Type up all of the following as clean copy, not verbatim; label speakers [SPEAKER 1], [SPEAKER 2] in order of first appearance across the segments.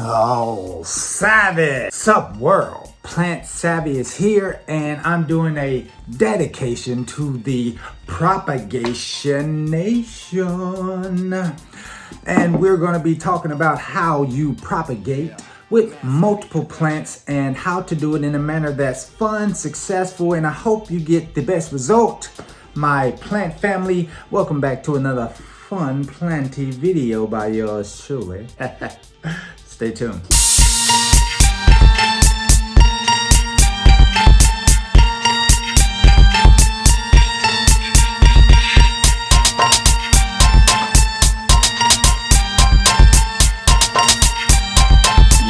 [SPEAKER 1] Oh, Savvy! Sup world? Plant Savvy is here and I'm doing a dedication to the propagation nation. And we're going to be talking about how you propagate with multiple plants and how to do it in a manner that's fun, successful, and I hope you get the best result. My plant family, welcome back to another fun planty video by yours truly. Stay tuned.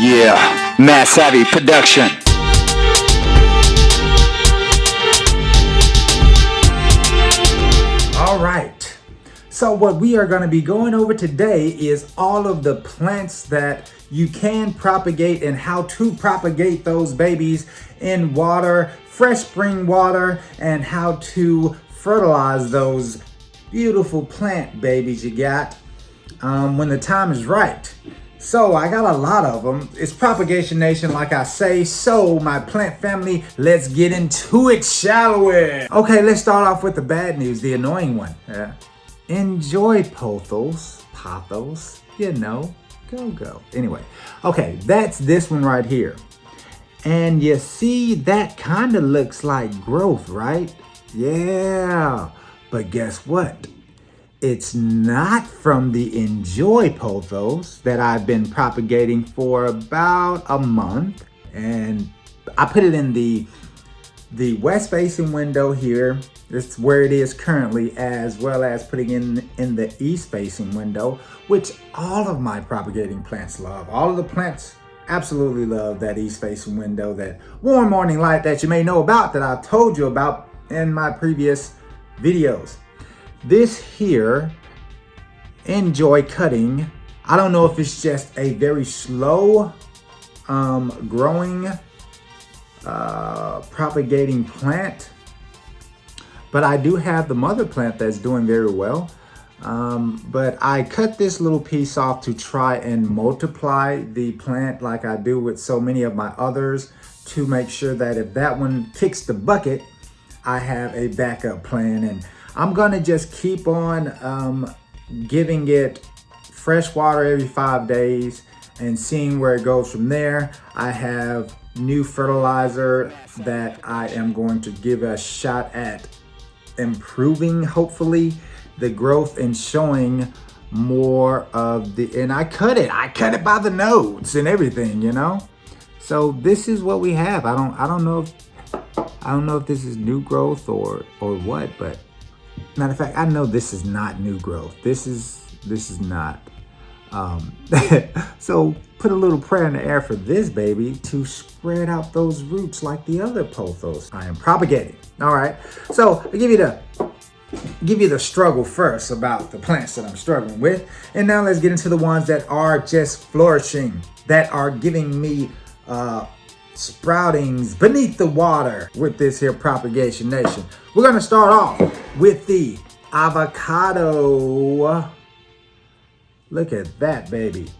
[SPEAKER 2] Yeah, Mass Savvy Production.
[SPEAKER 1] All right. So what we are going to be going over today is all of the plants that you can propagate and how to propagate those babies in water, fresh spring water, and how to fertilize those beautiful plant babies you got when the time is right. So I got a lot of them. It's Propagation Nation, like I say. So my plant family, let's get into it, shall we? Okay, let's start off with the bad news, the annoying one. Enjoy pothos, you know, go. Anyway, okay, that's this one right here. And you see, that kind of looks like growth, right? Yeah, but guess what? It's not from the Enjoy pothos that I've been propagating for about a month. And I put it in the west facing window here. It's where it is currently, as well as putting in the east facing window, which all of my propagating plants love. All of the plants absolutely love that east facing window, that warm morning light that you may know about, that I've told you about in my previous videos. This here, Enjoy cutting, I don't know if it's just a very slow growing propagating plant, but I do have the mother plant that's doing very well. But I cut this little piece off to try and multiply the plant like I do with so many of my others, to make sure that if that one kicks the bucket, I have a backup plan. And I'm gonna just keep on giving it fresh water every 5 days and seeing where it goes from there. I have new fertilizer that I am going to give a shot at improving, hopefully, the growth and showing more of the, and I cut it by the nodes and everything, you know. So this is what we have. I don't know if this is new growth or what, but matter of fact, I know this is not new growth. This is not. So put a little prayer in the air for this baby to spread out those roots like the other pothos I am propagating. All right. So I'll give you the struggle first about the plants that I'm struggling with, and now let's get into the ones that are just flourishing, that are giving me sproutings beneath the water with this here Propagation Nation. We're gonna start off with the avocado. Look at that baby.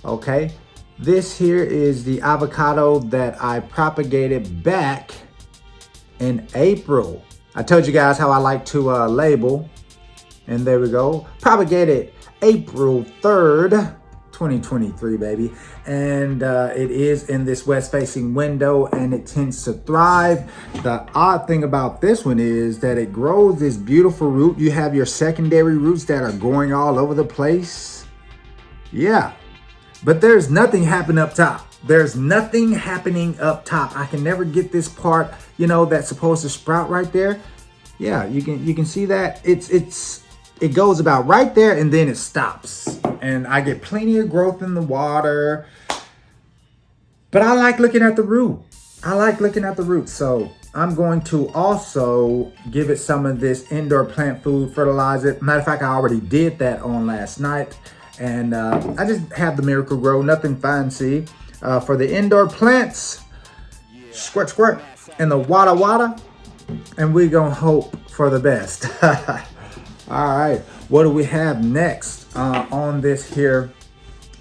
[SPEAKER 1] Okay, this here is the avocado that I propagated back in April. I told you guys how I like to label, and there we go. Propagated April 3rd, 2023, baby. And it is in this west facing window and it tends to thrive. The odd thing about this one is that it grows this beautiful root. You have your secondary roots that are going all over the place. Yeah, but there's nothing happening up top. There's nothing happening up top. I can never get this part, you know, that's supposed to sprout right there. Yeah, you can see that. It goes about right there and then it stops. And I get plenty of growth in the water. But I like looking at the root. So I'm going to also give it some of this indoor plant food, fertilize it. Matter of fact, I already did that on last night. And I just have the Miracle Grow, nothing fancy. For the indoor plants, squirt in the wada, and we're gonna hope for the best. All right, what do we have next on this here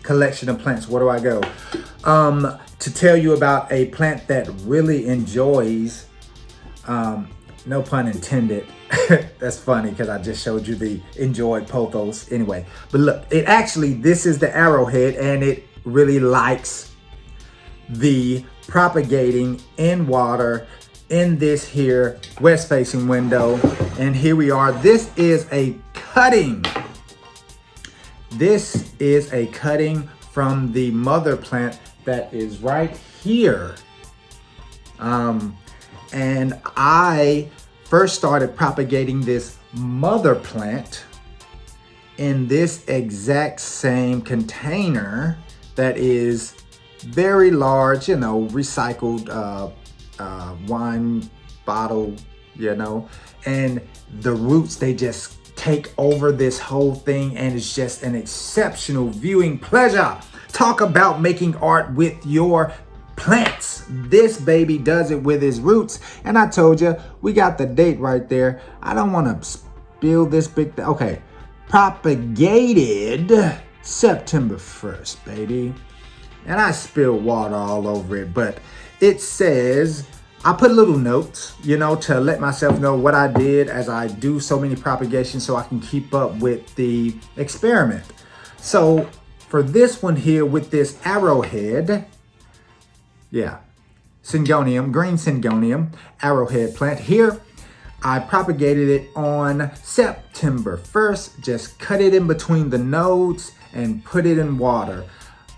[SPEAKER 1] collection of plants, where do I go? To tell you about a plant that really enjoys, no pun intended. That's funny because I just showed you the enjoyed pothos anyway. But look, this is the arrowhead, and it really likes the propagating in water in this here west facing window. And here we are. This is a cutting. This is a cutting from the mother plant that is right here. And I first started propagating this mother plant in this exact same container that is very large, you know, recycled wine bottle, you know, and the roots, they just take over this whole thing, and it's just an exceptional viewing pleasure. Talk about making art with your plants. This baby does it with his roots. And I told you, we got the date right there. I don't want to spill this big thing. Okay, propagated September 1st, baby. And I spilled water all over it, but it says, I put little notes, you know, to let myself know what I did as I do so many propagations so I can keep up with the experiment. So for this one here with this arrowhead, yeah, Syngonium, green Syngonium, arrowhead plant here, I propagated it on September 1st, just cut it in between the nodes and put it in water.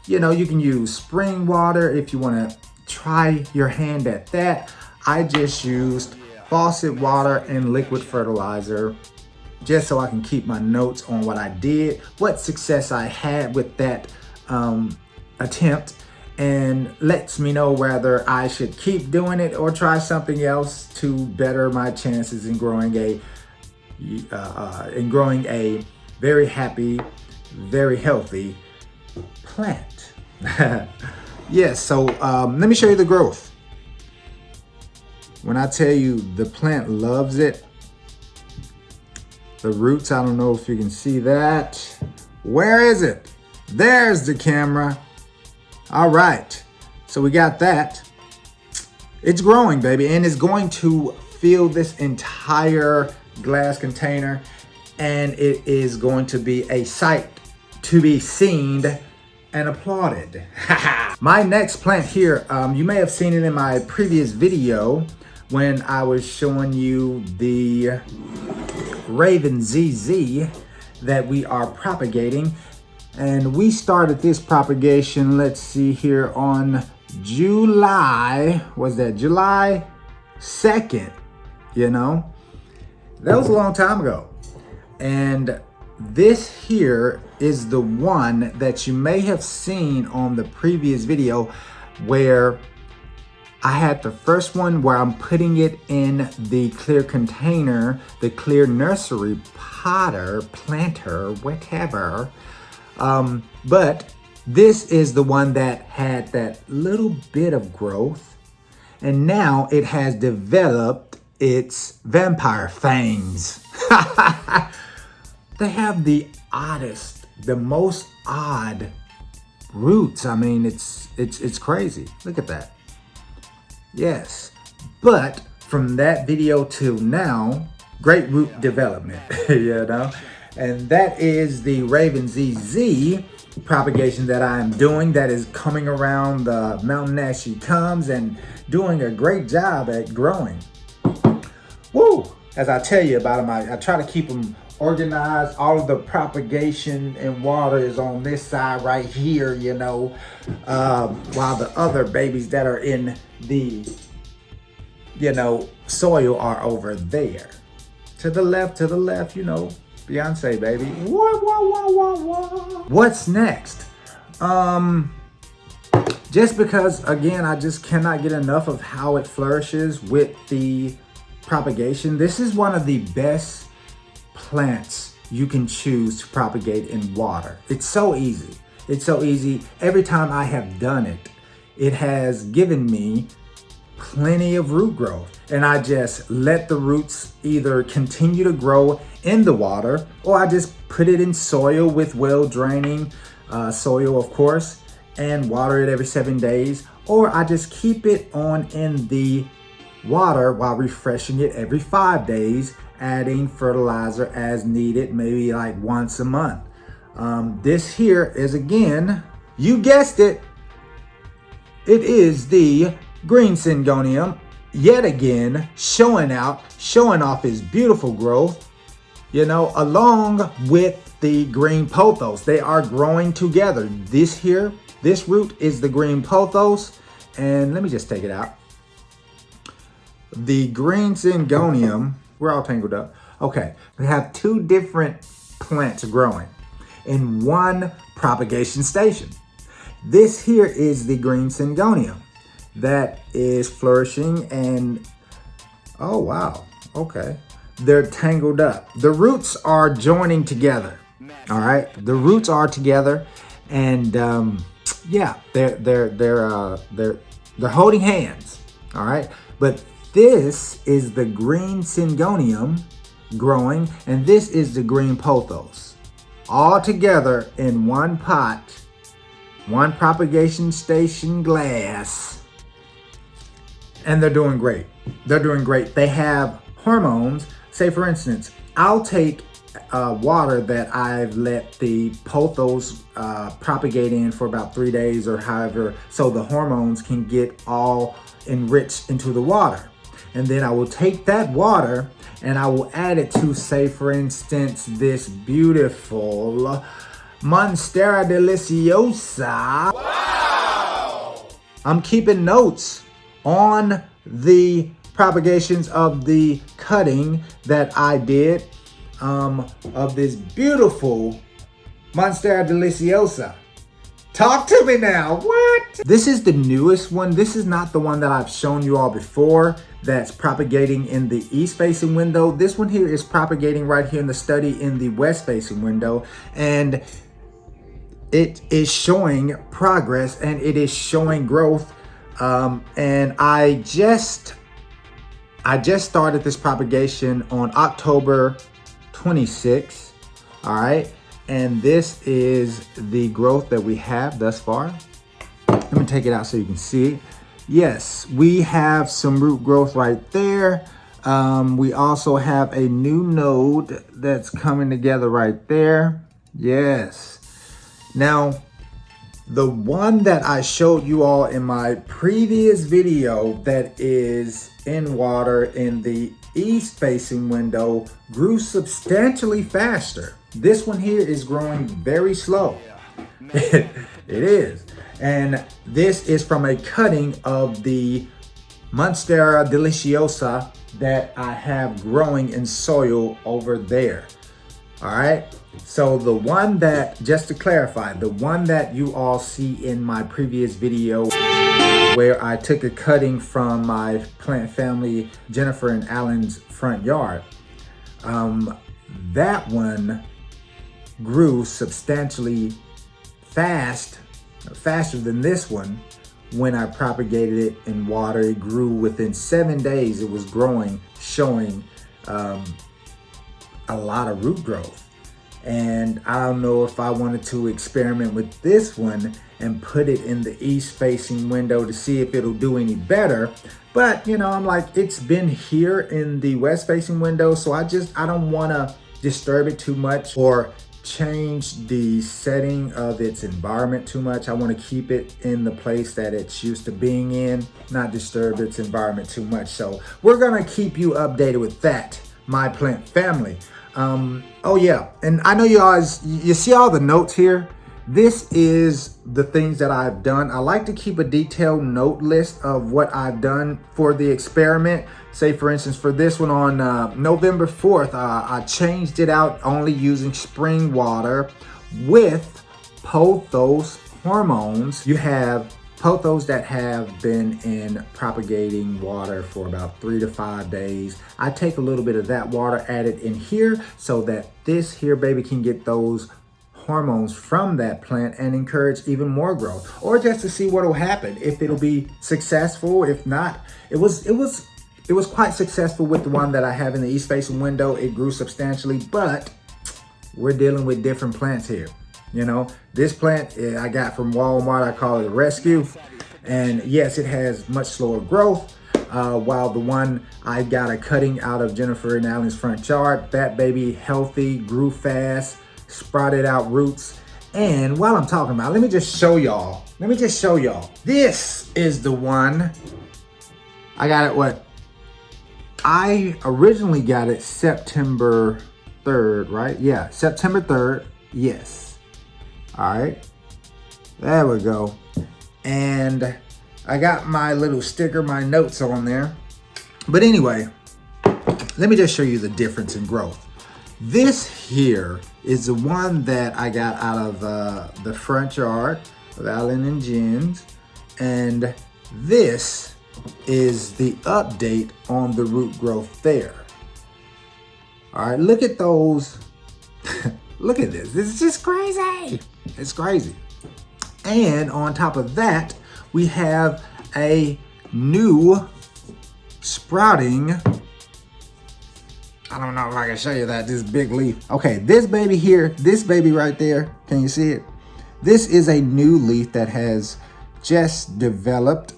[SPEAKER 1] You know, you can use spring water if you want to try your hand at that. I just used faucet water and liquid fertilizer just so I can keep my notes on what I did, what success I had with that attempt, and lets me know whether I should keep doing it or try something else to better my chances in growing a very happy, very healthy plant. Yes, so let me show you the growth. When I tell you the plant loves it, the roots, I don't know if you can see that. Where is it? There's the camera. All right, so we got that. It's growing, baby, and it's going to fill this entire glass container, and it is going to be a sight to be seen and applauded. My next plant here, you may have seen it in my previous video when I was showing you the Raven ZZ that we are propagating. And we started this propagation, let's see here, on July 2nd, you know? That was a long time ago. And this here is the one that you may have seen on the previous video where I had the first one where I'm putting it in the clear container, the clear nursery planter, whatever. But this is the one that had that little bit of growth, and now it has developed its vampire fangs. They have the most odd roots. I mean, it's crazy. Look at that. Yes, but from that video till now, great root development, you know? And that is the Raven ZZ propagation that I am doing, that is coming around the mountain as she comes and doing a great job at growing. Woo! As I tell you about them, I try to keep them organized. All of the propagation and water is on this side right here, you know, while the other babies that are in the, you know, soil are over there. To the left, you know, Beyonce, baby. What's next? Just because, again, I just cannot get enough of how it flourishes with the propagation. This is one of the best plants you can choose to propagate in water. It's so easy. It's so easy. Every time I have done it, it has given me plenty of root growth. And I just let the roots either continue to grow in the water, or I just put it in soil with well draining soil, of course, and water it every 7 days, or I just keep it on in the water while refreshing it every 5 days, adding fertilizer as needed, maybe like once a month. This here is, again, you guessed it, it is the green syngonium, yet again showing off his beautiful growth, you know, along with the green pothos. They are growing together. This root is the green pothos, and let me just take it out. The green syngonium, we're all tangled up. Okay, we have two different plants growing in one propagation station. This here is the green syngonium that is flourishing, and oh wow, okay. They're tangled up. The roots are joining together. All right, the roots are together, and yeah, they're holding hands. All right, but this is the green syngonium growing, and this is the green pothos, all together in one pot, one propagation station glass, and they're doing great. They're doing great. They have hormones. Say for instance, I'll take water that I've let the pothos propagate in for about 3 days or however, so the hormones can get all enriched into the water. And then I will take that water and I will add it to, say for instance, this beautiful Monstera deliciosa. Wow! I'm keeping notes on the propagations of the cutting that I did of this beautiful Monstera deliciosa. Talk to me now, what? This is the newest one. This is not the one that I've shown you all before that's propagating in the east facing window. This one here is propagating right here in the study in the west facing window, and it is showing progress and it is showing growth. And I just started this propagation on October 26th. All right. And this is the growth that we have thus far. Let me take it out so you can see it. Yes, we have some root growth right there. We also have a new node that's coming together right there. Yes. Now, the one that I showed you all in my previous video that is in water in the east facing window grew substantially faster. This one here is growing very slow. It is. And this is from a cutting of the Monstera deliciosa that I have growing in soil over there. All right. So the one that, just to clarify, the one that you all see in my previous video where I took a cutting from my plant family, Jennifer and Alan's front yard, that one grew substantially faster than this one. When I propagated it in water, it grew within 7 days. It was growing, showing a lot of root growth. And I don't know if I wanted to experiment with this one and put it in the east facing window to see if it'll do any better. But you know, I'm like, it's been here in the west facing window, so I don't want to disturb it too much or change the setting of its environment too much. I want to keep it in the place that it's used to being in, not disturb its environment too much. So we're gonna keep you updated with that, my plant family. Oh yeah, and I know you see all the notes here. This is the things that I've done. I like to keep a detailed note list of what I've done for the experiment. Say for instance, for this one on November 4th, I changed it out only using spring water with pothos hormones. You have pothos that have been in propagating water for about 3 to 5 days. I take a little bit of that water, add it in here so that this here baby can get those hormones from that plant and encourage even more growth, or just to see what will happen, if it'll be successful. If not, it was quite successful with the one that I have in the east facing window. It grew substantially, but we're dealing with different plants here. You know, this plant I got from Walmart. I call it a rescue. And yes, it has much slower growth. While the one I got a cutting out of Jennifer and Allen's front yard, that baby healthy, grew fast, sprouted out roots. And while I'm talking about, let me just show y'all. This is the one. I got it, I originally got it September 3rd, right? Yeah, September 3rd, yes. All right, there we go. And I got my little sticker, my notes on there. But anyway, let me just show you the difference in growth. This here is the one that I got out of the front yard of Allen and Jen's. And this is the update on the root growth there. All right, look at those. Look at this. This is just crazy. It's crazy. And on top of that, we have a new sprouting. I don't know if I can show you that, this big leaf. Okay, this baby here, this baby right there, can you see it? This is a new leaf that has just developed.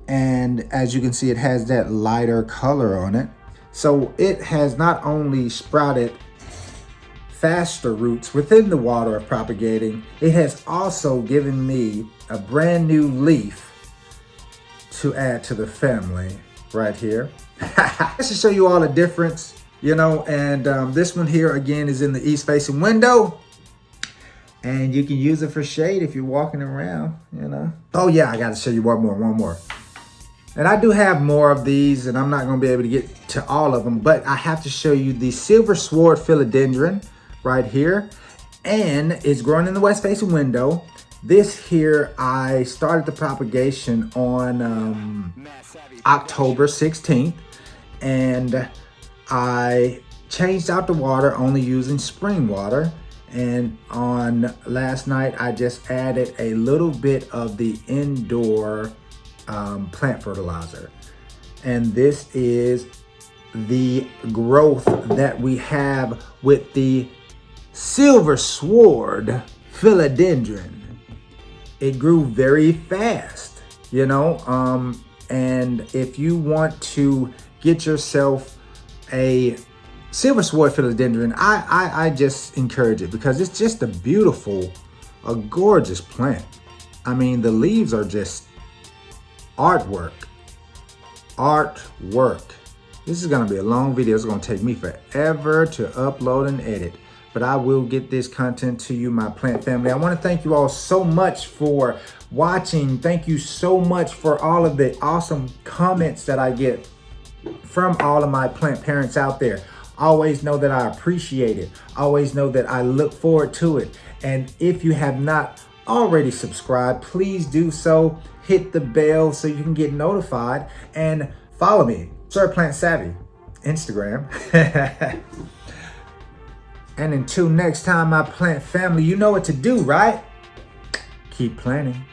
[SPEAKER 1] And as you can see, it has that lighter color on it. So it has not only sprouted faster roots within the water of propagating, it has also given me a brand new leaf to add to the family right here. Just to show you all the difference, you know, and this one here again is in the east facing window, and you can use it for shade if you're walking around, you know. Oh yeah, I gotta show you one more. And I do have more of these, and I'm not gonna be able to get to all of them, but I have to show you the silver sword philodendron right here, and it's growing in the west facing window. This here, I started the propagation on October 16th, and I changed out the water only using spring water. And on last night, I just added a little bit of the indoor plant fertilizer. And this is the growth that we have with the silver sword philodendron. It grew very fast, you know, and if you want to get yourself a silver sword philodendron, I just encourage it because it's just a gorgeous plant. I mean, the leaves are just artwork. This is gonna be a long video. It's gonna take me forever to upload and edit, but I will get this content to you, my plant family. I wanna thank you all so much for watching. Thank you so much for all of the awesome comments that I get from all of my plant parents out there. Always know that I appreciate it. Always know that I look forward to it. And if you have not already subscribed, please do so. Hit the bell so you can get notified, and follow me, Sir Plant Savvy, Instagram. And until next time, my plant family, you know what to do, right? Keep planting.